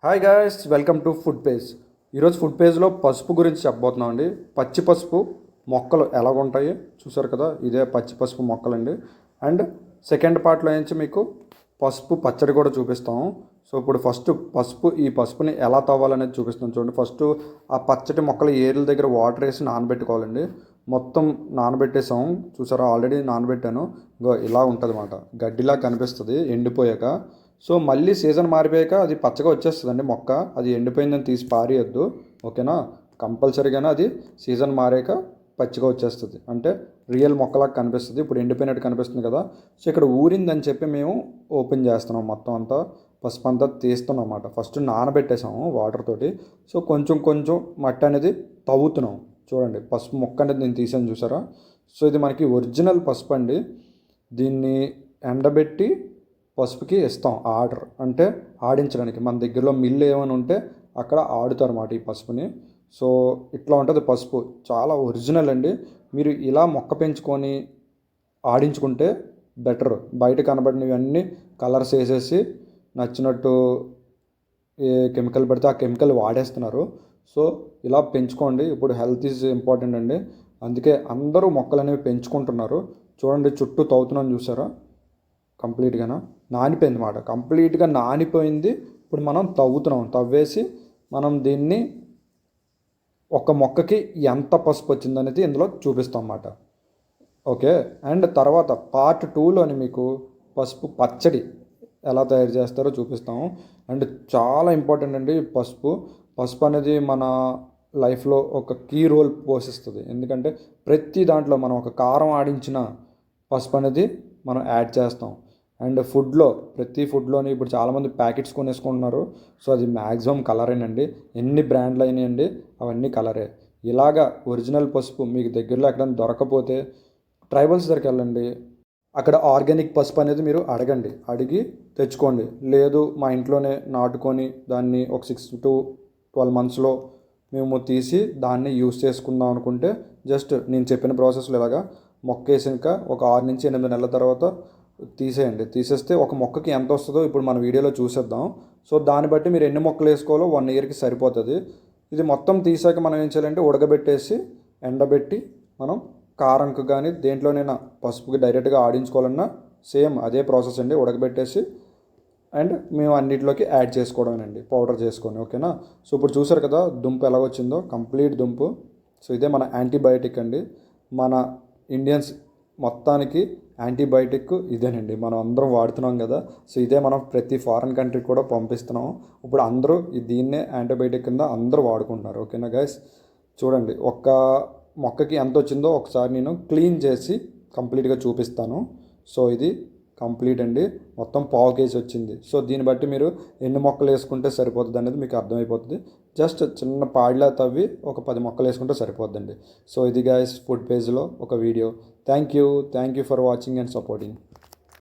Hi guys, welcome to food page. ఈరోజు food పేజ్లో పసుపు గురించి చెప్పబోతున్నాం అండి. పచ్చి పసుపు మొక్కలు ఎలాగుంటాయి చూసారు కదా, ఇదే పచ్చి పసుపు మొక్కలండి. అండ్ సెకండ్ పార్ట్లో నుంచి మీకు పసుపు పచ్చడి కూడా చూపిస్తాము. సో ఇప్పుడు ఫస్ట్ ఈ పసుపుని ఎలా తవ్వాలనేది చూపిస్తాం. చూడండి, ఫస్ట్ ఆ పచ్చటి మొక్కలు ఏర్ల దగ్గర వాటర్ వేసి నానబెట్టుకోవాలండి. మొత్తం నానబెట్టేసాము చూసారా, ఆల్రెడీ నానబెట్టాను. ఇలా ఉంటుంది అన్నమాట, గడ్డిలా కనిపిస్తుంది ఎండిపోయాక. సో మళ్ళీ సీజన్ మారిపోయాక అది పచ్చగా వచ్చేస్తుందండి మొక్క. అది ఎండిపోయిందని తీసి పారేయద్దు, ఓకేనా. కంపల్సరీగానే అది సీజన్ మారాక పచ్చిగా వచ్చేస్తుంది, అంటే రియల్ మొక్కలాగా కనిపిస్తుంది. ఇప్పుడు ఎండిపోయినట్టు కనిపిస్తుంది కదా. సో ఇక్కడ ఊరిందని చెప్పి మేము ఓపెన్ చేస్తున్నాం, మొత్తం అంతా పసుపు అంతా తీస్తున్నాం అన్నమాట. ఫస్ట్ నానబెట్టేసాము వాటర్ తోటి. సో కొంచెం కొంచెం మట్టి అనేది తవ్వుతున్నాం. చూడండి, పసుపు మొక్క అనేది నేను తీసాను చూసారా. సో ఇది మనకి ఒరిజినల్ పసుపు అండి. దీన్ని ఎండబెట్టి పసుపుకి ఇస్తాం ఆర్డర్, అంటే ఆడించడానికి. మన దగ్గరలో మిల్లు ఏమైనా ఉంటే అక్కడ ఆడుతారు అన్నమాట ఈ పసుపుని. సో ఇట్లా ఉంటుంది పసుపు, చాలా ఒరిజినల్ అండి. మీరు ఇలా మొక్క పెంచుకొని ఆడించుకుంటే బెటర్. బయట కనబడినవి అన్నీ కలర్స్ వేసేసి నచ్చినట్టు ఏ కెమికల్ పెడితే ఆ కెమికల్ వాడేస్తున్నారు. సో ఇలా పెంచుకోండి. ఇప్పుడు హెల్త్ ఈజ్ ఇంపార్టెంట్ అండి, అందుకే అందరూ మొక్కలు అనేవి పెంచుకుంటున్నారు. చూడండి, చుట్టూ తవ్వుతున్నాను చూసారా, కంప్లీట్గా నానిపోయింది అన్నమాట. కంప్లీట్గా నానిపోయింది. ఇప్పుడు మనం తవ్వేసి మనం దీన్ని ఒక మొక్కకి ఎంత పసుపు వచ్చిందనేది ఇందులో చూపిస్తాం అన్నమాట. ఓకే. అండ్ తర్వాత పార్ట్ 2లోని మీకు పసుపు పచ్చడి ఎలా తయారు చేస్తారో చూపిస్తాము. అండ్ చాలా ఇంపార్టెంట్ అండి పసుపు అనేది మన లైఫ్లో ఒక కీ రోల్ పోషిస్తుంది. ఎందుకంటే ప్రతి దాంట్లో మనం ఒక కారం ఆడించిన పసుపు అనేది మనం యాడ్ చేస్తాం. అండ్ ప్రతి ఫుడ్లోని ఇప్పుడు చాలామంది ప్యాకెట్స్ కొనేసుకుంటున్నారు. సో అది మ్యాక్సిమం కలరేనండి. ఎన్ని బ్రాండ్లు అయినాయండి, అవన్నీ కలరే. ఇలాగా ఒరిజినల్ పసుపు మీకు దగ్గరలో ఎక్కడైనా దొరకపోతే ట్రైబల్స్ దగ్గరికి వెళ్ళండి, అక్కడ ఆర్గానిక్ పసుపు అనేది మీరు అడిగి తెచ్చుకోండి. లేదు మా ఇంట్లోనే నాటుకొని దాన్ని ఒక 6 to 12 monthsలో మేము తీసి దాన్ని యూస్ చేసుకుందాం అనుకుంటే జస్ట్ నేను చెప్పిన ప్రాసెస్లో ఇలాగా మొక్క వేసాక ఒక 6 నుంచి 8 నెలల తర్వాత తీసేయండి. తీసేస్తే ఒక మొక్కకి ఎంత వస్తుందో ఇప్పుడు మన వీడియోలో చూసేద్దాం. సో దాన్ని బట్టి మీరు ఎన్ని మొక్కలు వేసుకోవాలో 1 yearకి సరిపోతుంది. ఇది మొత్తం తీసాక మనం ఏం చేయాలంటే ఉడకబెట్టేసి ఎండబెట్టి మనం కారంకు కానీ దేంట్లోనైనా పసుపుకి డైరెక్ట్గా ఆడించుకోవాలన్నా సేమ్ అదే ప్రాసెస్ అండి. ఉడకబెట్టేసి అండ్ మేము అన్నింటిలోకి యాడ్ చేసుకోవడమేనండి, పౌడర్ చేసుకొని, ఓకేనా. సో ఇప్పుడు చూసారు కదా దుంప ఎలా వచ్చిందో, కంప్లీట్ దుంపు. సో ఇదే మన యాంటీబయాటిక్ అండి. మన ఇండియన్స్ మొత్తానికి యాంటీబయాటిక్ ఇదేనండి, మనం అందరం వాడుతున్నాం కదా. సో ఇదే మనం ప్రతి ఫారిన్ కంట్రీకి కూడా పంపిస్తున్నాం. ఇప్పుడు అందరూ దీన్నే యాంటీబయాటిక్ కింద అందరూ వాడుకుంటున్నారు, ఓకేనా గైస్. చూడండి, ఒక్క మొక్కకి ఎంత వచ్చిందో ఒకసారి నేను క్లీన్ చేసి కంప్లీట్గా చూపిస్తాను. సో ఇది కంప్లీట్ అండి, మొత్తం 1/2 kg వచ్చింది. సో దీన్ని బట్టి మీరు ఎన్ని మొక్కలు వేసుకుంటే సరిపోతుంది అనేది మీకు అర్థమైపోతుంది. జస్ట్ చిన్న పాడిలా తవ్వి ఒక 10 మొక్కలు వేసుకుంటే సరిపోద్దండి. సో ఇది గైస్ ఫుడ్ పేజ్లో ఒక video. Thank you for watching and supporting.